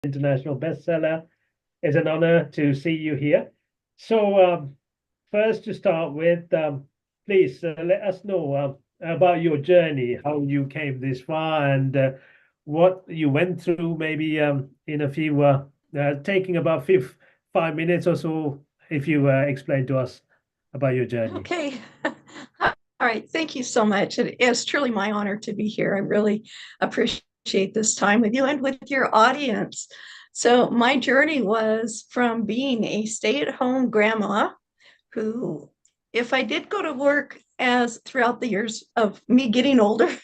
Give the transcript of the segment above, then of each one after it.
international bestseller. It's an honor to see you here. So, first to start with, please let us know about your journey, how you came this far, and what you went through. Maybe in a few, taking about 5 minutes or so, if you explain to us about your journey. Okay. All right. Thank you so much. It is truly my honor to be here. I really appreciate this time with you and with your audience. So, my journey was from being a stay-at-home grandma who, if I did go to work as throughout the years of me getting older,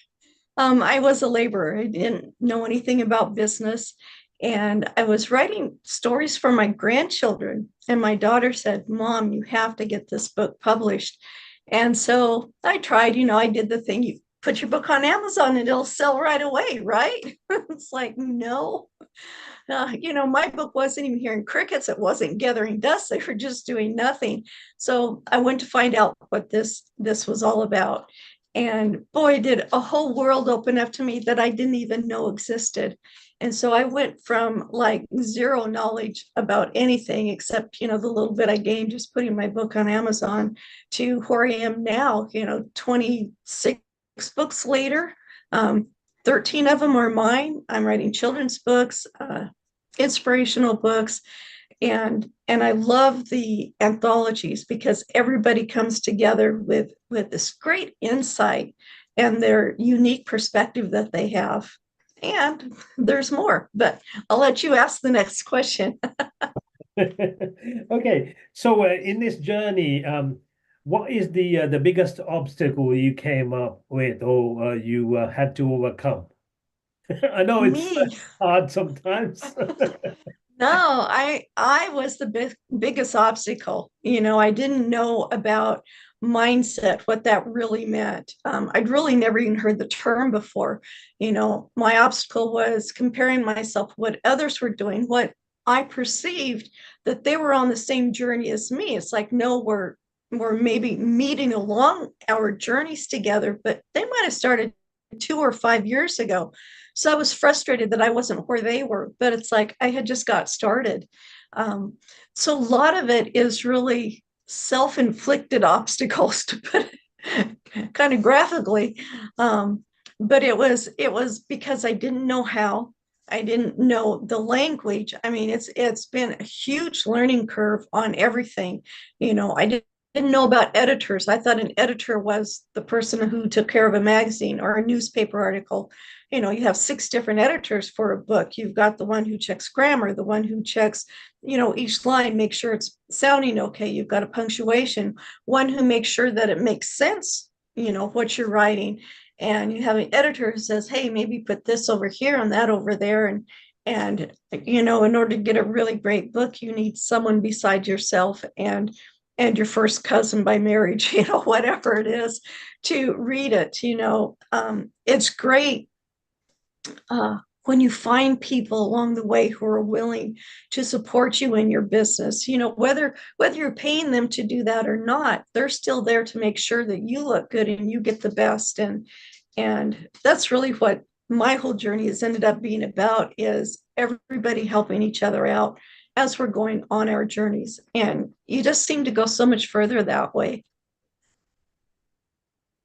I was a laborer. I didn't know anything about business. And I was writing stories for my grandchildren. And my daughter said, Mom, you have to get this book published. And so I tried, I did the thing. You put your book on Amazon and it'll sell right away, right? It's like, no. My book wasn't even hearing crickets. It wasn't gathering dust. They were just doing nothing. So I went to find out what this was all about. And boy, did a whole world open up to me that I didn't even know existed. And so I went from like zero knowledge about anything except, the little bit I gained just putting my book on Amazon to where I am now, 26 books later. 13 of them are mine. I'm writing children's books, inspirational books, and I love the anthologies because everybody comes together with this great insight and their unique perspective that they have. And there's more, but I'll let you ask the next question. Okay, so in this journey, what is the biggest obstacle you came up with or you had to overcome? I know it's Me. hard sometimes. No, I was the biggest obstacle. I didn't know about mindset, what that really meant. I'd really never even heard the term before. My obstacle was comparing myself what others were doing, what I perceived that they were on the same journey as me. It's like, no, we're maybe meeting along our journeys together, but they might have started 2 or 5 years ago. So I was frustrated that I wasn't where they were, but it's like I had just got started. Um, so a lot of it is really self-inflicted obstacles to put it kind of graphically. But it was because I didn't know how. I didn't know the language. I mean, it's been a huge learning curve on everything. I didn't know about editors. I thought an editor was the person who took care of a magazine or a newspaper article. You have 6 different editors for a book. You've got the one who checks grammar, the one who checks, each line, make sure it's sounding okay. You've got a punctuation, one who makes sure that it makes sense, what you're writing. And you have an editor who says, hey, maybe put this over here and that over there. And in order to get a really great book, you need someone beside yourself and your first cousin by marriage, whatever it is, to read it. It's great when you find people along the way who are willing to support you in your business. Whether you're paying them to do that or not, they're still there to make sure that you look good and you get the best. And that's really what my whole journey has ended up being about, is everybody helping each other out as we're going on our journeys. And you just seem to go so much further that way.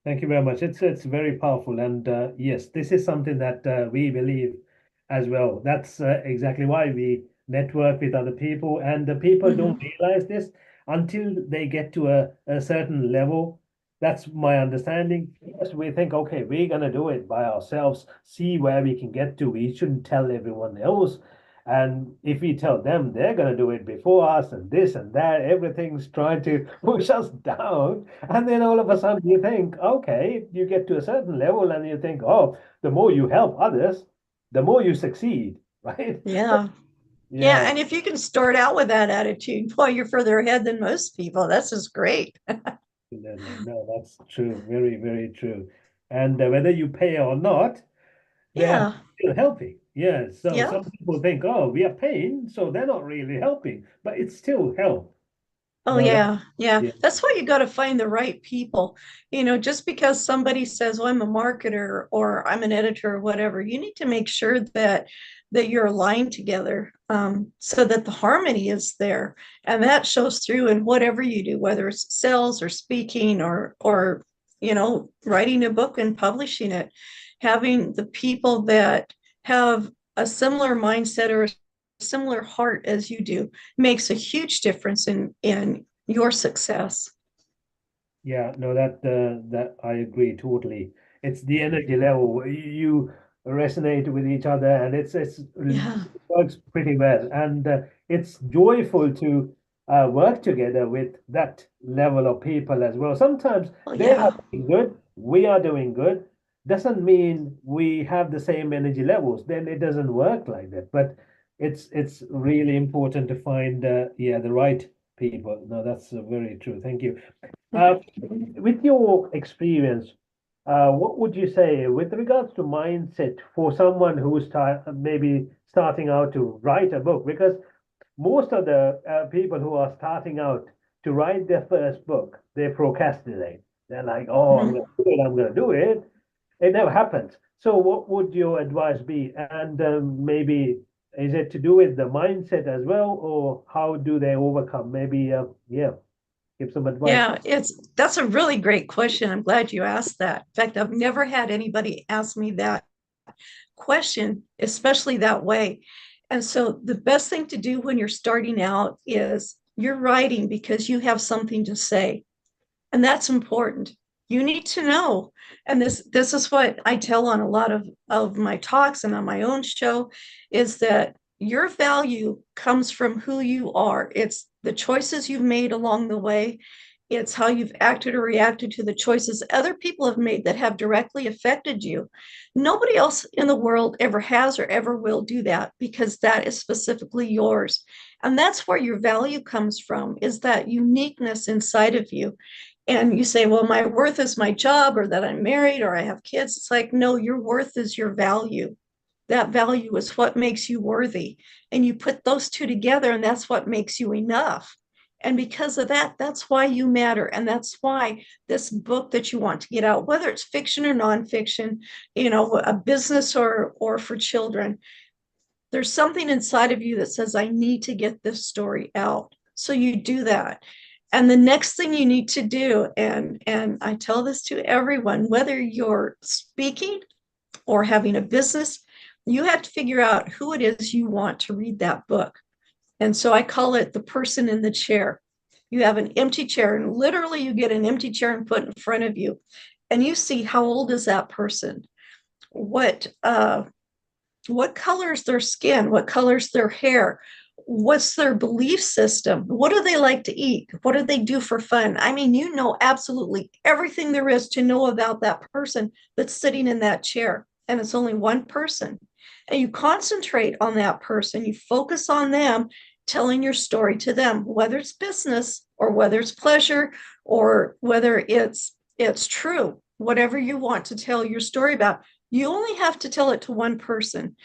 Thank you very much. It's very powerful, and yes, this is something that we believe as well. That's exactly why we network with other people, and the people don't Mhm. realize this until they get to a certain level. That's my understanding. Yes, we think, okay, we're gonna do it by ourselves, see where we can get to. We shouldn't tell everyone else. And if we tell them, they're gonna do it before us, and this and that, everything's trying to push us down. And then all of a sudden you think, okay, you get to a certain level and you think, oh, the more you help others, the more you succeed, right? Yeah. Yeah. Yeah, And if you can start out with that attitude, boy, you're further ahead than most people. That's just great. definitely. No, that's true. Very, very true. And whether you pay or not, they're Yeah. still helping. Yeah. So Yeah. some people think, oh, we are paying, so they're not really helping, but it's still help. Oh, No, that, yeah. Yeah. yeah. That's why you got to find the right people. Just because somebody says, well, I'm a marketer or I'm an editor or whatever, you need to make sure that that you're aligned together, so that the harmony is there. And that shows through in whatever you do, whether it's sales or speaking or writing a book and publishing it. Having the people that have a similar mindset or a similar heart as you do makes a huge difference in your success. Yeah, no, that I agree totally. It's the energy level. You resonate with each other, and it Yeah. works pretty well. And it's joyful to work together with that level of people as well. Sometimes Well, they are yeah. doing good, we are doing good. Doesn't mean we have the same energy levels. Then it doesn't work like that. But it's really important to find yeah, the right people. No, that's very true. Thank you. With your experience, what would you say with regards to mindset for someone who's maybe starting out to write a book? Because most of the people who are starting out to write their first book, they procrastinate. They're like, "Oh, I'm Mhm. going to do it. I'm going to do it." It never happens. So, what would your advice be? And maybe is it to do with the mindset as well, or how do they overcome? Maybe, yeah, give some advice. Yeah, that's a really great question. I'm glad you asked that. In fact, I've never had anybody ask me that question, especially that way. And so the best thing to do when you're starting out is you're writing because you have something to say. And that's important. You need to know. And this is what I tell on a lot of my talks and on my own show, is that your value comes from who you are. It's the choices you've made along the way. It's how you've acted or reacted to the choices other people have made that have directly affected you. Nobody else in the world ever has or ever will do that, because that is specifically yours. And that's where your value comes from, is that uniqueness inside of you. And you say, well, my worth is my job, or that I'm married, or I have kids. It's like, no, your worth is your value. That value is what makes you worthy. And you put those two together, and that's what makes you enough. And because of that, that's why you matter. And that's why this book that you want to get out, whether it's fiction or nonfiction, a business or for children, there's something inside of you that says, I need to get this story out. So you do that. And the next thing you need to do, and I tell this to everyone, whether you're speaking or having a business, you have to figure out who it is you want to read that book. And so I call it the person in the chair. You have an empty chair, and literally you get an empty chair and put in front of you, and you see, how old is that person? What color is their skin? What color is their hair? What's their belief system? What do they like to eat? What do they do for fun? I mean, you know absolutely everything there is to know about that person that's sitting in that chair. And it's only one person. And you concentrate on that person, you focus on them, telling your story to them, whether it's business or whether it's pleasure or whether it's true, whatever you want to tell your story about. You only have to tell it to one person.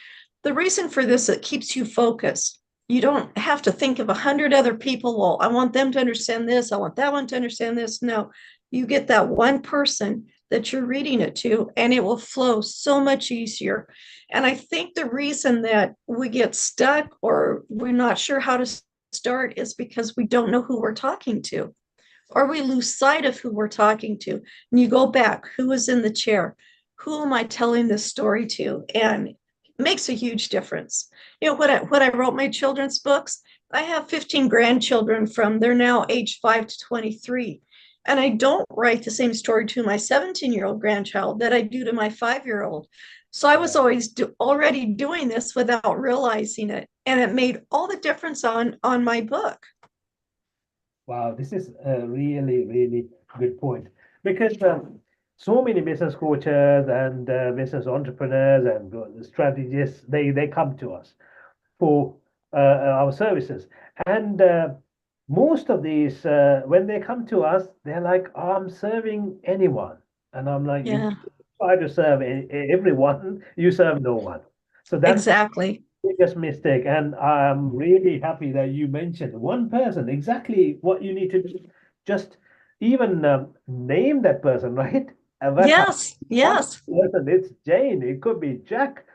The reason for this, it keeps you focused. You don't have to think of 100 other people. Well, I want them to understand this. I want that one to understand this. No, you get that one person that you're reading it to, and it will flow so much easier. And I think the reason that we get stuck or we're not sure how to start is because we don't know who we're talking to, or we lose sight of who we're talking to. And you go back, who is in the chair? Who am I telling this story to? And it makes a huge difference. When I wrote my children's books, I have 15 grandchildren from they're now age 5 to 23. And I don't write the same story to my 17-year-old grandchild that I do to my 5-year-old. So I was always already doing this without realizing it. And it made all the difference on my book. Wow, this is a really, really good point because so many business coaches and business entrepreneurs and strategists they come to us for our services, and most of these when they come to us, they're like, "Oh, I'm serving anyone," and I'm like, "You Yeah, try to serve everyone, you serve no one." So that's exactly. biggest mistake. And I'm really happy that you mentioned one person, exactly what you need to do. Just even name that person, right? And that's how Yes, one yes. person, it's Jane, it could be Jack,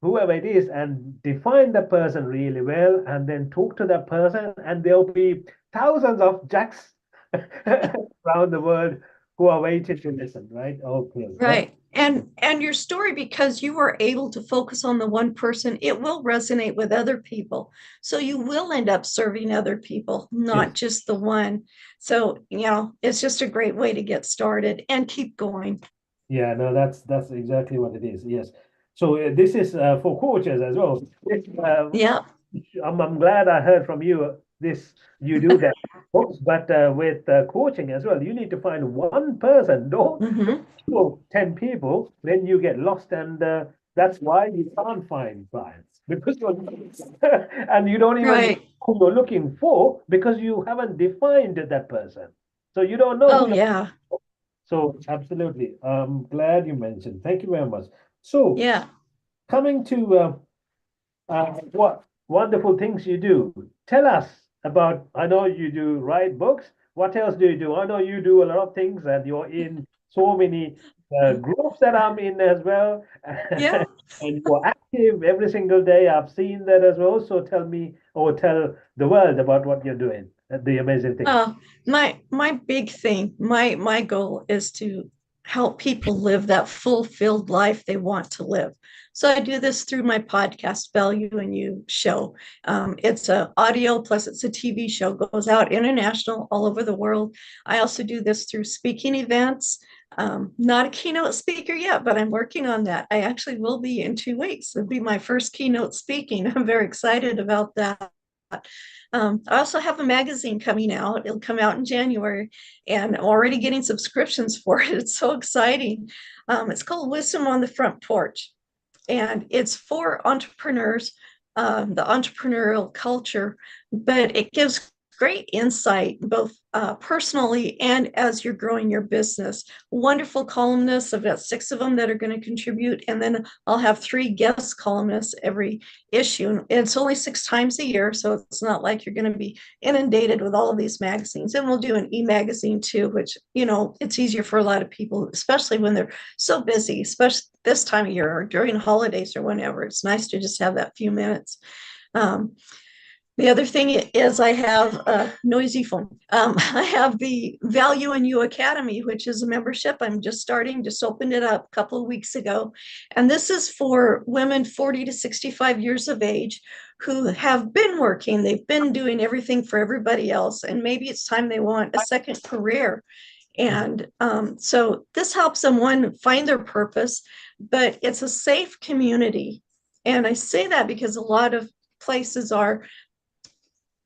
whoever it is, and define the person really well, and then talk to that person, and there'll be thousands of Jacks around the world who are waiting to listen, right? Okay, that's Right. And your story, because you were able to focus on the one person, it will resonate with other people. So you will end up serving other people, not yes. just the one. So, it's just a great way to get started and keep going. Yeah, no, that's exactly what it is. Yes. So this is for coaches as well. Yeah. I'm glad I heard from you this you do that, but with coaching as well, you need to find one person. Don't Hmm. go 10 people when you get lost, and that's why you can't find clients because you're and you don't even know Right. who you're looking for because you haven't defined that person. So you don't know who Oh, you're. yeah. So absolutely, I'm glad you mentioned. Thank you very much. So Yeah. coming to what wonderful things you do. Tell us about, I know you do write books. What else do you do? I know you do a lot of things and you're in so many groups that I'm in as well. Yeah. And you're active every single day. I've seen that as well. So tell me or tell the world about what you're doing, the amazing things. My big thing, my goal is to help people live that fulfilled life they want to live. So I do this through my podcast, Value in You show. It's a audio plus it's a TV show, goes out international all over the world. I also do this through speaking events. Not a keynote speaker yet, but I'm working on that. I actually will be in 2 weeks. It'll be my first keynote speaking. I'm very excited about that. I also have a magazine coming out. It'll come out in January, and I'm already getting subscriptions for it. It's so exciting. It's called Wisdom on the Front Porch, and it's for entrepreneurs, the entrepreneurial culture, but it gives great insight both personally and as you're growing your business. Wonderful columnists. I've got 6 of them that are going to contribute, and then I'll have 3 guest columnists every issue. And it's only 6 times a year, so it's not like you're going to be inundated with all of these magazines. And we'll do an e-magazine too, which it's easier for a lot of people, especially when they're so busy, especially this time of year or during holidays or whenever. It's nice to just have that few minutes. Um, the other thing is I have a noisy phone. I have the Value in You Academy, which is a membership. I'm just starting, just opened it up a couple of weeks ago. And this is for women 40 to 65 years of age who have been working. They've been doing everything for everybody else. And maybe it's time they want a second career. And so this helps them, one, find their purpose, but it's a safe community. And I say that because a lot of places are,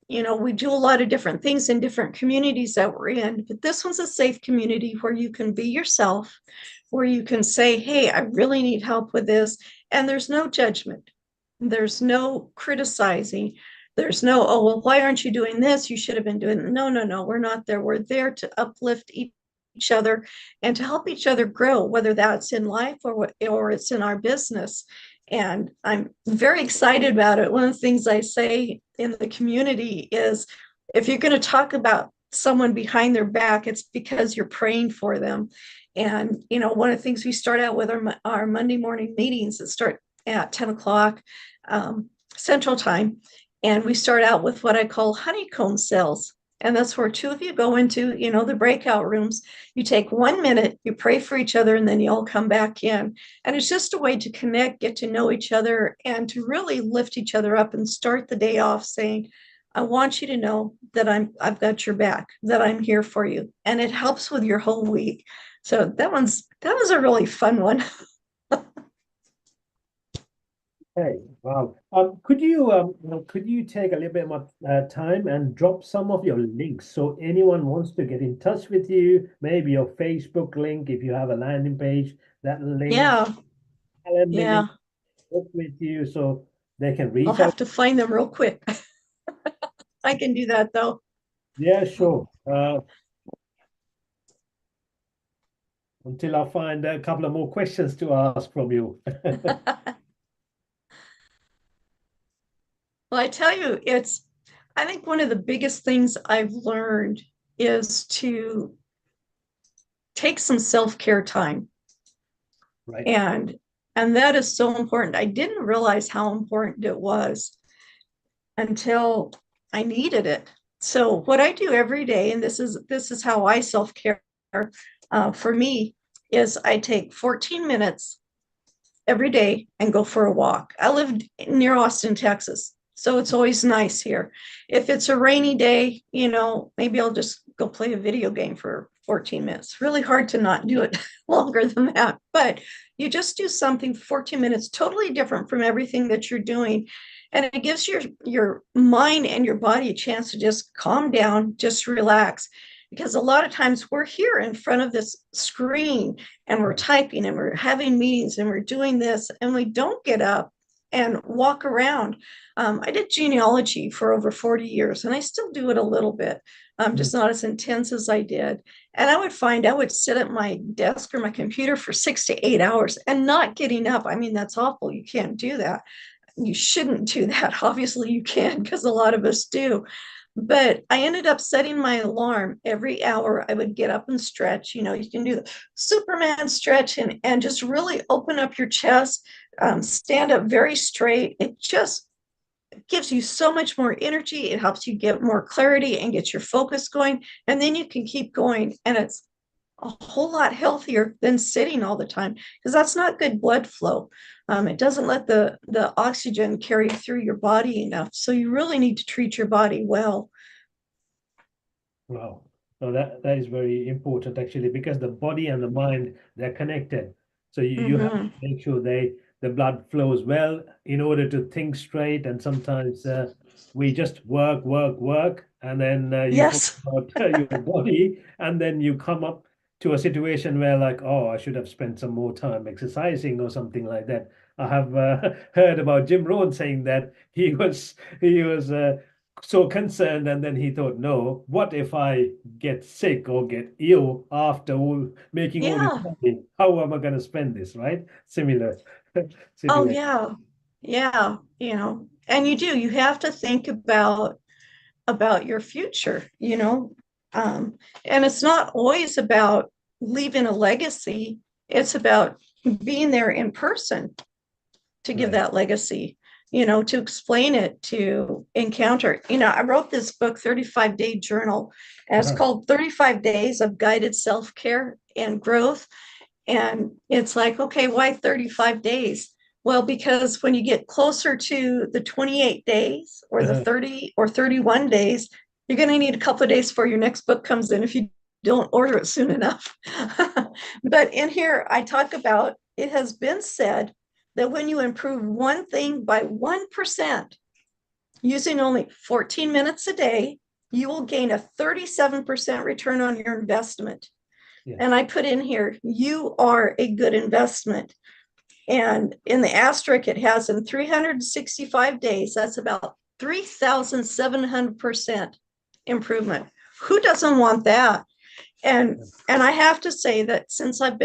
we do a lot of different things in different communities that we're in, but this one's a safe community where you can be yourself, where you can say, hey, I really need help with this. And there's no judgment, there's no criticizing. There's no, oh, well, why aren't you doing this? You should have been doing. No, no, no, we're not there. We're there to uplift each other and to help each other grow, whether that's in life or it's in our business. And I'm very excited about it. One of the things I say in the community is if you're going to talk about someone behind their back, it's because you're praying for them. And, one of the things we start out with our Monday morning meetings that start at 10 o'clock Central Time. And we start out with what I call honeycomb cells. And that's where 2 of you go into, the breakout rooms. You take 1 minute, you pray for each other, and then you all come back in. And it's just a way to connect, get to know each other, and to really lift each other up and start the day off saying, I want you to know that I've got your back, that I'm here for you. And it helps with your whole week. So that was a really fun one. Hey, wow. Could you take a little bit more time and drop some of your links so anyone wants to get in touch with you, maybe your Facebook link if you have a landing page, that link, Yeah, calendar link, yeah. work with you so they can I'll reach out. have to find them real quick. I can do that though. Yeah, sure. Until I find a couple of more questions to ask from you. Well, I tell you, I think one of the biggest things I've learned is to take some self care time. Right. And And that is so important. I didn't realize how important it was until I needed it. So what I do every day, and this is how I self-care for me, is I take 14 minutes every day and go for a walk. I live near Austin, Texas, so it's always nice here. If it's a rainy day, maybe I'll just go play a video game for 14 minutes. Really hard to not do it longer than that, but you just do something 14 minutes totally different from everything that you're doing, and it gives your mind and your body a chance to just calm down, just relax. Because a lot of times we're here in front of this screen and we're typing and we're having meetings and we're doing this and we don't get up and walk around. I did genealogy for over 40 years and I still do it a little bit, Mm. just not as intense as I did. And I would sit at my desk or my computer for 6 to 8 hours and not getting up. I mean, that's awful. You can't do that. You shouldn't do that. Obviously, you can, because a lot of us do. But I ended up setting my alarm every hour. I would get up and stretch. You can do the Superman stretch and just really open up your chest, stand up very straight. It just gives you so much more energy. It helps you get more clarity and get your focus going. And then you can keep going. And it's a whole lot healthier than sitting all the time, because that's not good blood flow. It doesn't let the oxygen carry through your body enough. So you really need to treat your body well. Wow. So that is very important actually, because the body and the mind, they're connected. So you have to Mm-hmm. make sure the blood flows well in order to think straight. And sometimes we just work, work, work, and then you forget Yes. about your body, and then you come up to a situation where like, oh, I should have spent some more time exercising or something like that. I have heard about Jim Rohn saying that he was so concerned, and then he thought, no, what if I get sick or get ill after making all this Yeah. money? How am I going to spend this, right? Similar Oh, situation. yeah. Yeah. And you have to think about your future, and it's not always about leaving a legacy. It's about being there in person to give Right. that legacy, to explain it, to encounter. I wrote this book, 35-Day Journal, and it's Uh-huh. called 35 Days of Guided Self-Care and Growth. And it's like, okay, why 35 days? Well, because when you get closer to the 28 days or the Uh-huh. 30 or 31 days, you're going to need a couple of days before your next book comes in if you don't order it soon enough. But in here, I talk about, it has been said that when you improve one thing by 1%, using only 14 minutes a day, you will gain a 37% return on your investment. And Yes. I put in here, you are a good investment. And in the asterisk, it has in 365 days, that's about 3,700% improvement. Who doesn't want that? And and I have to say that since I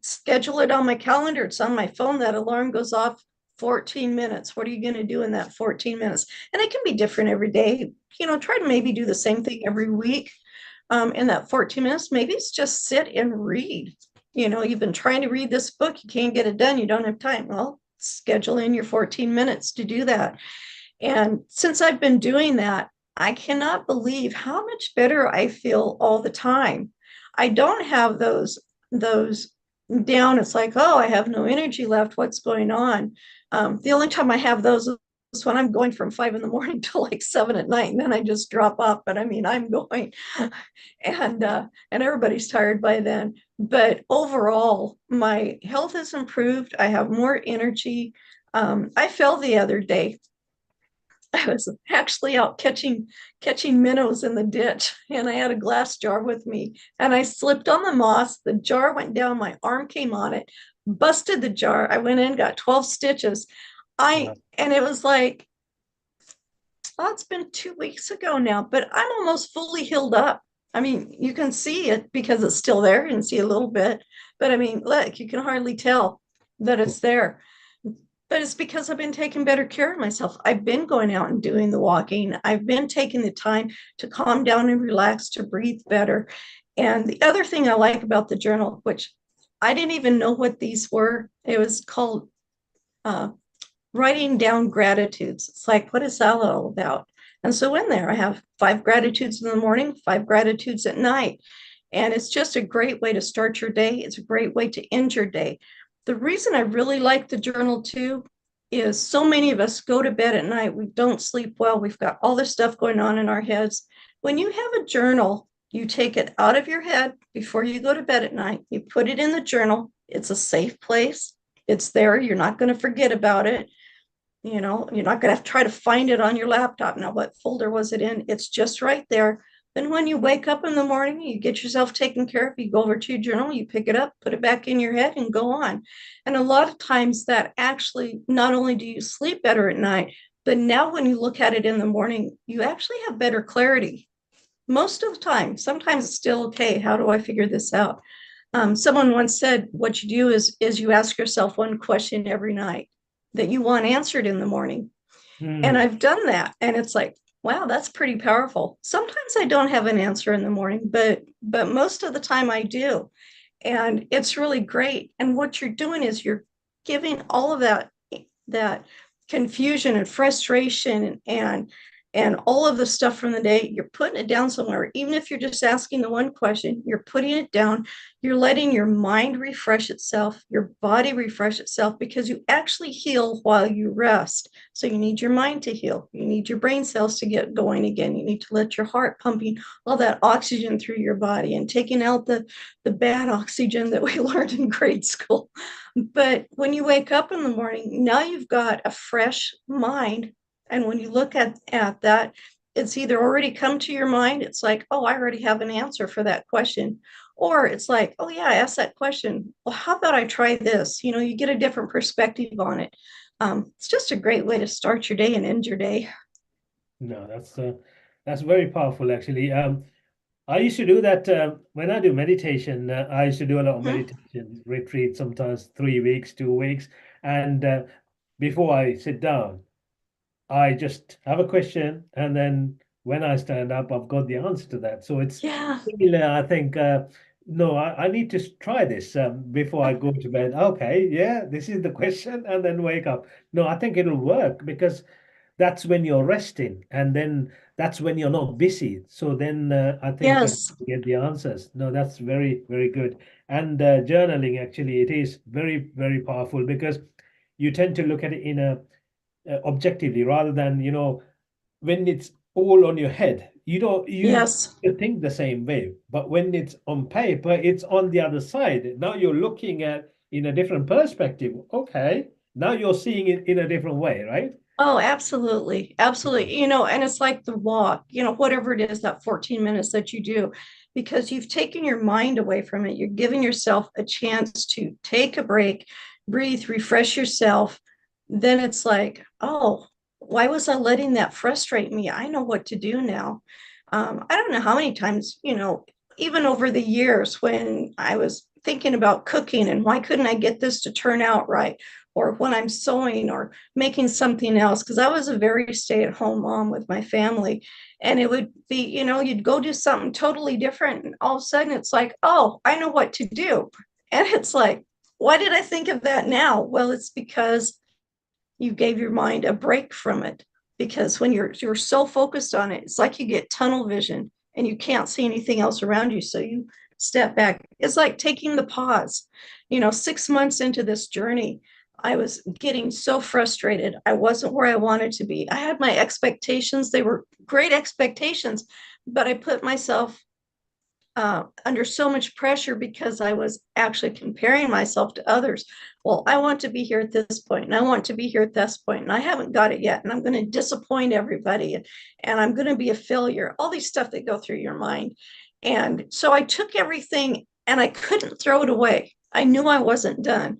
schedule it on my calendar, it's on my phone, that alarm goes off 14 minutes. What are you going to do in that 14 minutes? And it can be different every day. Try to maybe do the same thing every week. In that 14 minutes, maybe it's just sit and read. You've been trying to read this book, you can't get it done, you don't have time. Well, schedule in your 14 minutes to do that. And since I've been doing that, I cannot believe how much better I feel all the time. I don't have those down. It's like, oh, I have no energy left. What's going on? The only time I have those is when I'm going from 5 in the morning till like 7 at night, and then I just drop off. But I mean, I'm going, and everybody's tired by then. But overall, my health has improved. I have more energy. I fell the other day. I was actually out catching minnows in the ditch, and I had a glass jar with me, and I slipped on the moss. The jar went down, my arm came on it, busted the jar. I went in, got 12 stitches. Wow. And it was like, oh, it's been 2 weeks ago now, but I'm almost fully healed up. I mean, you can see it because it's still there. You can see a little bit, but I mean, look, you can hardly tell that it's there. But it's because I've been taking better care of myself. I've been going out and doing the walking. I've been taking the time to calm down and relax, to breathe better. And the other thing I like about the journal, which I didn't even know what these were. It was called uh, writing down gratitudes. It's like, what is that all about? And so in there, I have 5 gratitudes in the morning, 5 gratitudes at night. And it's just a great way to start your day. It's a great way to end your day. The reason I really like the journal too is so many of us go to bed at night. We don't sleep well. We've got all this stuff going on in our heads. When you have a journal, you take it out of your head before you go to bed at night. You put it in the journal. It's a safe place. It's there. You're not going to forget about it. You know, you're not going to have to try to find it on your laptop. Now, what folder was it in? It's just right there. Then when you wake up in the morning, you get yourself taken care of, you go over to your journal, you pick it up, put it back in your head and go on. And a lot of times that actually, not only do you sleep better at night, but now when you look at it in the morning, you actually have better clarity. Most of the time, sometimes it's still okay. How do I figure this out? Someone once said, what you do is you ask yourself one question every night that you want answered in the morning. And Hmm. I've done that. And it's like, wow, that's pretty powerful. Sometimes I don't have an answer in the morning, but most of the time I do. And it's really great. And what you're doing is you're giving all of that confusion and frustration and all of the stuff from the day, you're putting it down somewhere. Even if you're just asking the one question, you're putting it down. You're letting your mind refresh itself, your body refresh itself, because you actually heal while you rest. So you need your mind to heal. You need your brain cells to get going again. You need to let your heart pumping all that oxygen through your body and taking out the bad oxygen that we learned in grade school. But when you wake up in the morning, now you've got a fresh mind. And when you look at that, it's either already come to your mind, it's like, oh, I already have an answer for that question. Or it's like, oh, yeah, I asked that question. Well, how about I try this? You know, you get a different perspective on it. It's just a great way to start your day and end your day. No, that's very powerful actually. I used to do that when I do meditation. I used to do a lot of Mhm. meditation retreat, sometimes 3 weeks, 2 weeks, and before I sit down, I just have a question, and then when I stand up, I've got the answer to that. So it's Yeah. similar, I think. No, I need to try this before I go to bed. Okay, yeah, this is the question, and then wake up. No, I think it'll work because that's when you're resting, and then that's when you're not busy. So then I think Yes. you get the answers. No, that's very, very good. And journaling, actually, it is very, very powerful because you tend to look at it in a objectively rather than when it's all on your head you Yes. think the same way, but when it's on paper it's on the other side. Now you're looking at in a different perspective. Okay, now you're seeing it in a different way, right? Oh, absolutely. Absolutely. You know, and it's like the walk, you know, whatever it is, that 14 minutes that you do, because you've taken your mind away from it. You're giving yourself a chance to take a break, breathe, refresh yourself. Then it's like, oh, why was I letting that frustrate me? I know what to do now. I don't know how many times, you know, even over the years when I was thinking about cooking and why couldn't I get this to turn out right? Or when I'm sewing or making something else, because I was a very stay-at-home mom with my family. And it would be, you know, you'd go do something totally different, and all of a sudden it's like, oh, I know what to do. And it's like, why did I think of that now? Well, it's because you gave your mind a break from it. Because when you're so focused on it, it's like you get tunnel vision and you can't see anything else around you. So you step back. It's like taking the pause. You know, 6 months into this journey, I was getting so frustrated. I wasn't where I wanted to be. I had my expectations, they were great expectations, but I put myself under so much pressure because I was actually comparing myself to others. Well, I want to be here at this point, and I want to be here at this point, and I haven't got it yet, and I'm going to disappoint everybody, and I'm going to be a failure. All these stuff that go through your mind. And so I took everything and I couldn't throw it away. I knew I wasn't done.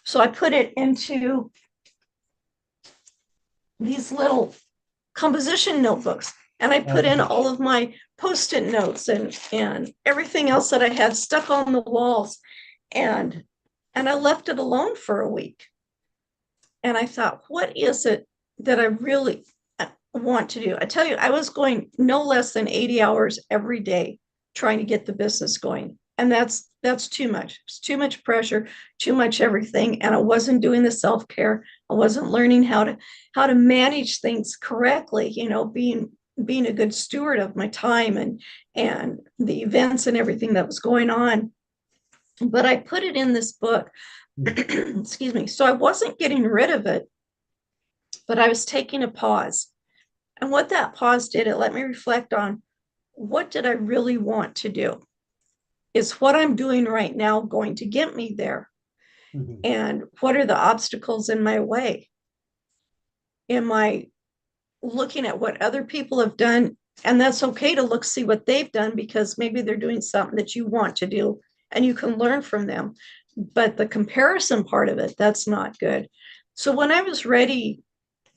So I put it into these little composition notebooks, and I put in Okay. all of my post-it notes and everything else that I had stuck on the walls, and I left it alone for a week. And I thought, what is it that I really want to do? I tell you, I was going no less than 80 hours every day trying to get the business going. And that's too much. It's too much pressure, too much everything. And I wasn't doing the self-care. I wasn't learning how to manage things correctly, being a good steward of my time and the events and everything that was going on. But I put it in this book. Mm. Excuse me. So I wasn't getting rid of it, but I was taking a pause. And what that pause did, it let me reflect on, what did I really want to do? Is what I'm doing right now going to get me there? Mhm. And what are the obstacles in my way? Am I looking at what other people have done? And that's okay to look, see what they've done, because maybe they're doing something that you want to do and you can learn from them. But the comparison part of it, that's not good. So when I was ready,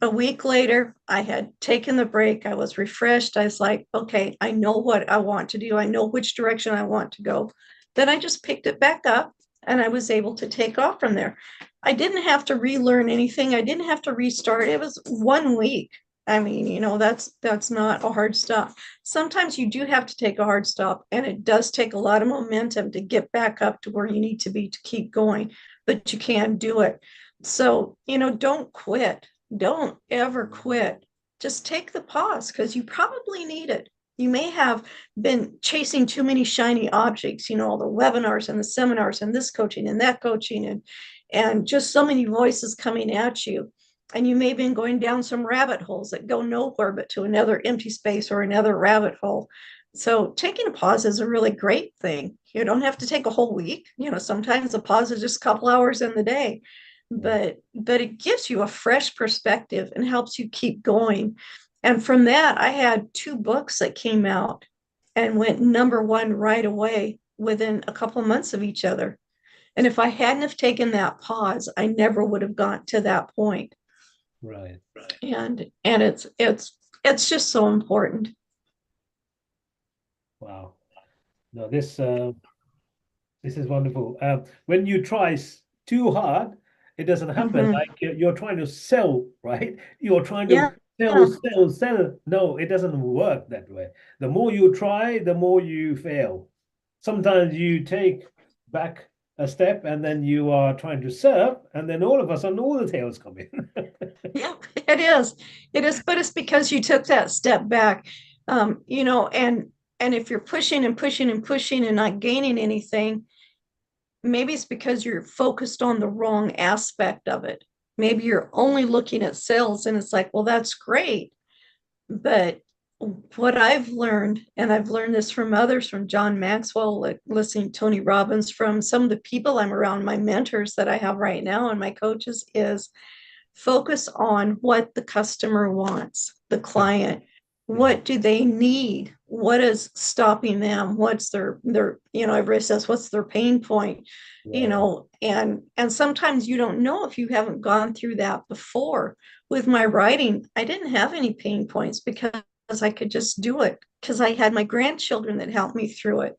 a week later, I had taken the break. I was refreshed. I was like, okay, I know what I want to do. I know which direction I want to go. Then I just picked it back up and I was able to take off from there. I didn't have to relearn anything. I didn't have to restart. It was 1 week. I mean, that's not a hard stop. Sometimes you do have to take a hard stop, and it does take a lot of momentum to get back up to where you need to be to keep going, but you can do it. So, don't quit. Don't ever quit. Just take the pause because you probably need it. You may have been chasing too many shiny objects, all the webinars and the seminars and this coaching and that coaching and just so many voices coming at you. And you may have been going down some rabbit holes that go nowhere but to another empty space or another rabbit hole. So taking a pause is a really great thing. You don't have to take a whole week. Sometimes a pause is just a couple hours in the day, Right. but it gives you a fresh perspective and helps you keep going. And from that, I had 2 books that came out and went number one right away within a couple of months of each other. And if I hadn't have taken that pause, I never would have gotten to that point. Right. And it's just so important. Wow. No, this is wonderful. When you try too hard, it doesn't happen. Mhm. Like you're trying to sell, right? You're trying to Yeah. sell, sell, sell. No, it doesn't work that way. The more you try, the more you fail. Sometimes you take back a step and then you are trying to serve, and then all of a sudden all the tails come in. Yeah, it is. It is, but it's because you took that step back. And if you're pushing and pushing and pushing and not gaining anything, maybe it's because you're focused on the wrong aspect of it. Maybe you're only looking at sales and it's like, well, that's great. But what I've learned, and I've learned this from others, from John Maxwell, like listening to Tony Robbins, from some of the people I'm around, my mentors that I have right now and my coaches, is focus on what the customer wants, the Yeah, client. yeah, What do they need? What is stopping them? What's their everybody says, what's their pain point? right. And sometimes you don't know if you haven't gone through that before. With my writing, I didn't have any pain points because I could just do it because I had my grandchildren that helped me through it.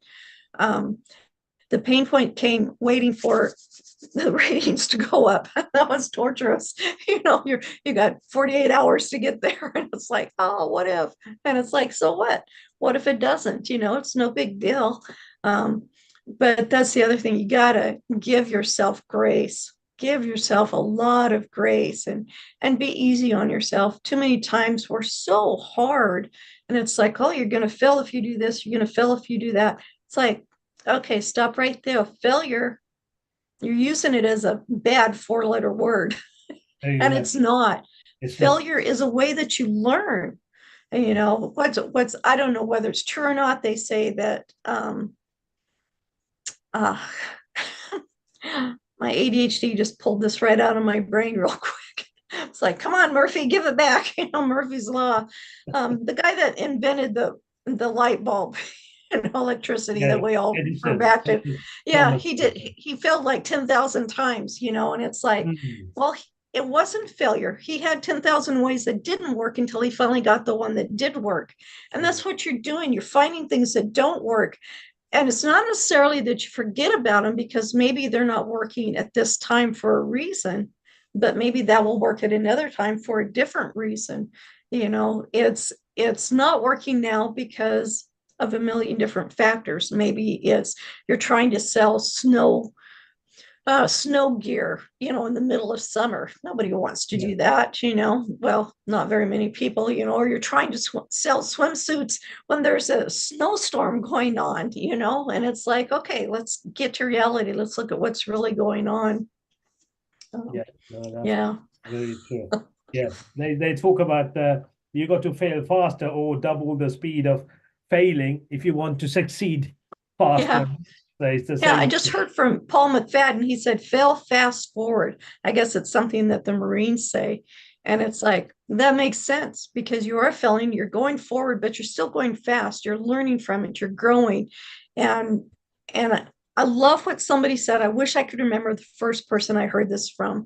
Um, the pain point came waiting for the ratings to go up. That was torturous. You got 48 hours to get there, and it's like, oh, what if? And it's like, so what? What if it doesn't? It's no big deal. But that's the other thing. You gotta give yourself grace. Give yourself a lot of grace and be easy on yourself. Too many times we're so hard, and it's like, oh, you're gonna fail if you do this. You're gonna fail if you do that. It's like, okay, stop right there. Failure, you're using it as a bad 4-letter word, and it's Exactly. not. It's not. Failure is a way that you learn. And what's I don't know whether it's true or not. They say that uh, my ADHD just pulled this right out of my brain real quick. It's like, come on, Murphy, give it back. Murphy's law. The guy that invented the light bulb and electricity Yeah, that we all refer Edison, back to. Yeah, Thomas he did. Edison. He failed like 10,000 times, and it's like, Mm. well, it wasn't failure. He had 10,000 ways that didn't work until he finally got the one that did work. And Mm. that's what you're doing. You're finding things that don't work. And it's not necessarily that you forget about them because maybe they're not working at this time for a reason, but maybe that will work at another time for a different reason. It's not working now because of a million different factors. Maybe it's you're trying to sell snow gear, in the middle of summer. Nobody wants to Yeah. do that, Well, not very many people, or you're trying to sell swimsuits when there's a snowstorm going on, and it's like, okay, let's get to reality. Let's look at what's really going on. Yeah, no, that's Yeah. very true. Yes, they talk about you got to fail faster or double the speed of failing if you want to succeed faster. Yeah. So it's the Yeah, I same. just heard from Paul McFadden. He said, fail fast forward. I guess it's something that the Marines say. And it's like, that makes sense because you are failing, you're going forward, but you're still going fast. You're learning from it, you're growing. And I love what somebody said. I wish I could remember the first person I heard this from,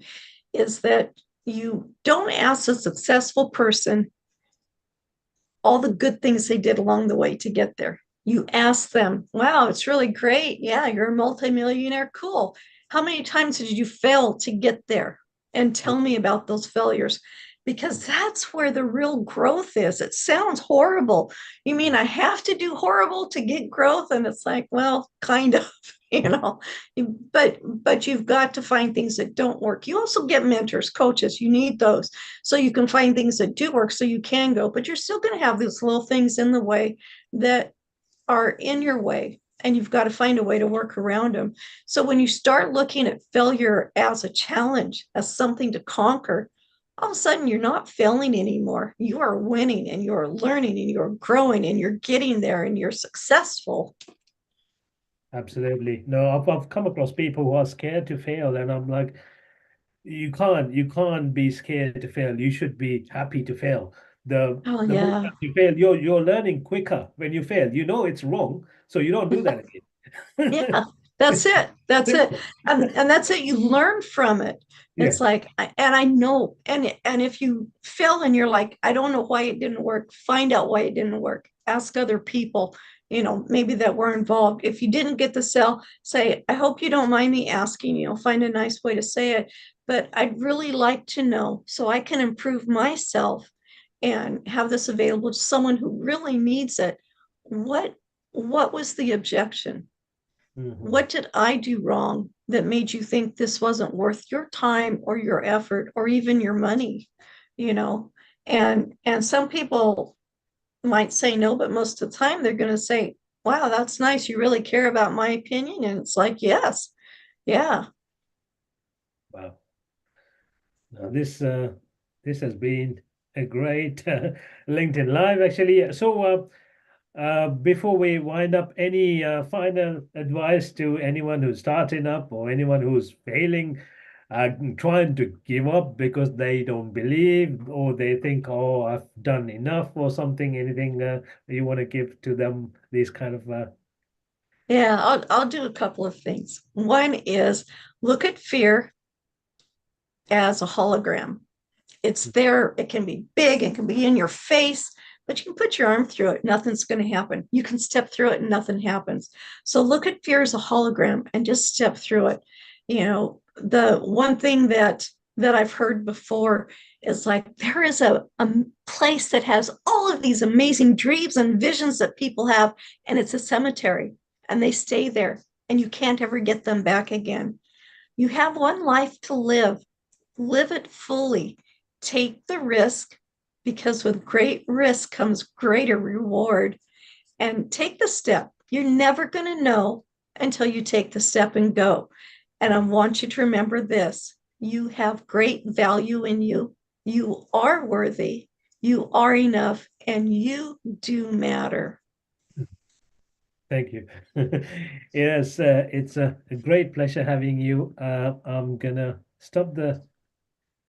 is that you don't ask a successful person all the good things they did along the way to get there. You ask them, wow, it's really great. Yeah, you're a multimillionaire. Cool. How many times did you fail to get there? And tell me about those failures because that's where the real growth is. It sounds horrible. You mean I have to do horrible to get growth? And it's like, well, kind of, you know, but you've got to find things that don't work. You also get mentors, coaches, you need those so you can find things that do work so you can go, but you're still going to have these little things in the way that are in your way and you've got to find a way to work around them. So when you start looking at failure as a challenge, as something to conquer, all of a sudden you're not failing anymore. You are winning and you're learning and you're growing and you're getting there and you're successful. Absolutely. No, I've come across people who are scared to fail, and I'm like, you can't be scared to fail. You should be happy to fail. Oh The moment yeah. you fail, you're learning quicker when you fail. You know it's wrong, so you don't do that Yeah, again. that's it. That's it. Simple. And that's it. You learn from it. It's Yeah. like, and I know, and if you fail and you're like, I don't know why it didn't work, find out why it didn't work. Ask other people, maybe that were involved. If you didn't get the sale, say, I hope you don't mind me asking, find a nice way to say it. But I'd really like to know so I can improve myself and have this available to someone who really needs it. What what was the objection? Mhm. What did I do wrong that made you think this wasn't worth your time or your effort or even your money? You know, and some people might say no, but most of the time they're going to say, wow, that's nice. You really care about my opinion. And it's like, yes, yeah. Wow. Now this has been a great LinkedIn Live, actually. So before we wind up, any final advice to anyone who's starting up or anyone who's failing, trying to give up because they don't believe or they think, oh, I've done enough or something? Anything you want to give to them? These kind of Yeah, I'll do a couple of things. One is look at fear as a hologram. It's there. It can be big, it can be in your face, but you can put your arm through it. Nothing's going to happen. You can step through it and nothing happens. So look at fear as a hologram and just step through it. The one thing that I've heard before is like there is a place that has all of these amazing dreams and visions that people have, and it's a cemetery, and they stay there, and you can't ever get them back again. You have one life to live it fully. Take the risk because with great risk comes greater reward. And take the step. You're never going to know until you take the step and go. And I want you to remember this: you have great value in you. You are worthy. You are enough, and you do matter. thank you. Yes, it's a great pleasure having you. I'm gonna stop the